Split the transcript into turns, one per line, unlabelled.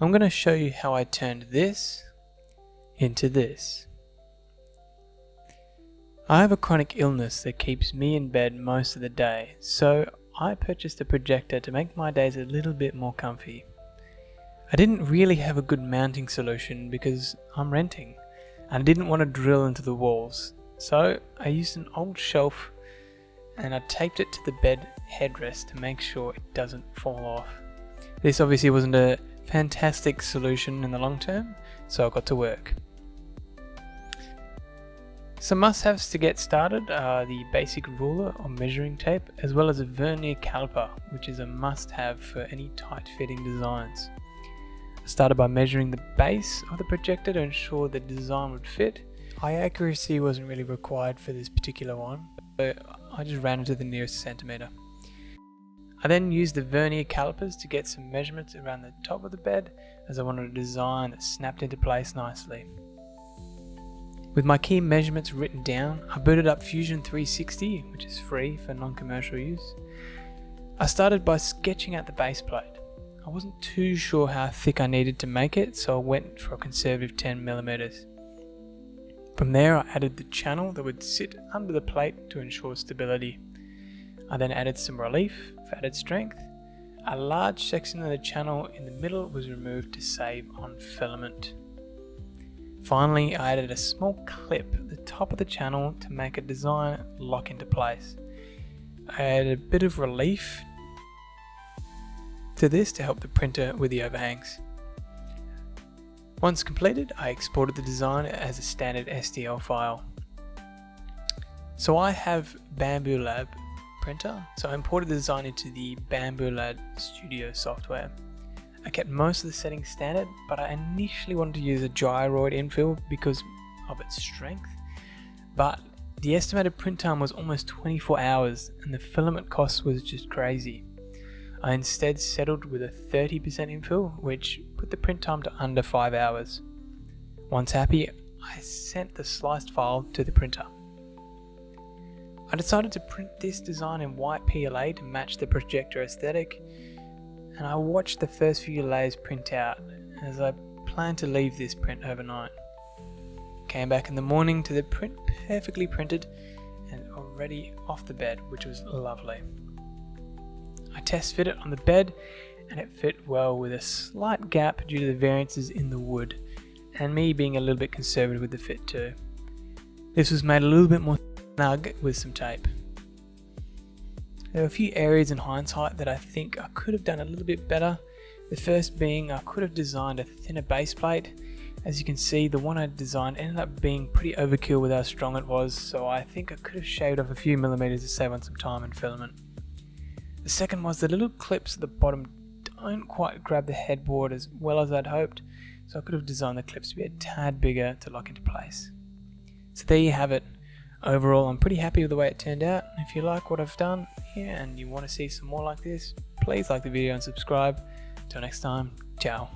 I'm going to show you how I turned this into this. I have a chronic illness that keeps me in bed most of the day, so I purchased a projector to make my days a little bit more comfy. I didn't really have a good mounting solution because I'm renting and I didn't want to drill into the walls, so I used an old shelf and I taped it to the bed headrest to make sure it doesn't fall off. This obviously wasn't a fantastic solution in the long term, so I got to work. Some must-haves to get started are the basic ruler or measuring tape, as well as a vernier caliper, which is a must-have for any tight-fitting designs. I started by measuring the base of the projector to ensure the design would fit. Eye accuracy wasn't really required for this particular one, so I just ran it to the nearest centimetre. I then used the vernier calipers to get some measurements around the top of the bed, as I wanted a design that snapped into place nicely. With my key measurements written down, I booted up Fusion 360, which is free for non-commercial use. I started by sketching out the base plate. I wasn't too sure how thick I needed to make it, so I went for a conservative 10mm. From there I added the channel that would sit under the plate to ensure stability. I then added some relief for added strength. A large section of the channel in the middle was removed to save on filament. Finally, I added a small clip at the top of the channel to make a design lock into place. I added a bit of relief to this to help the printer with the overhangs. Once completed, I exported the design as a standard STL file. So I have Bamboo Lab printer, so I imported the design into the Bamboo Lab Studio software. I kept most of the settings standard, but I initially wanted to use a gyroid infill because of its strength, but the estimated print time was almost 24 hours and the filament cost was just crazy. I instead settled with a 30% infill, which put the print time to under 5 hours. Once happy, I sent the sliced file to the printer. I decided to print this design in white PLA to match the projector aesthetic, and I watched the first few layers print out as I planned to leave this print overnight. Came back in the morning to the print perfectly printed and already off the bed, which was lovely. I test fit it on the bed and it fit well with a slight gap due to the variances in the wood and me being a little bit conservative with the fit too. This was made a little bit more snug with some tape. There are a few areas in hindsight that I think I could have done a little bit better. The first being I could have designed a thinner base plate. As you can see, the one I designed ended up being pretty overkill with how strong it was, so I think I could have shaved off a few millimeters to save on some time and filament. The second was the little clips at the bottom don't quite grab the headboard as well as I'd hoped, so I could have designed the clips to be a tad bigger to lock into place. So there you have it. Overall, I'm pretty happy with the way it turned out. If you like what I've done here and you want to see some more like this, please like the video and subscribe. Until next time, ciao.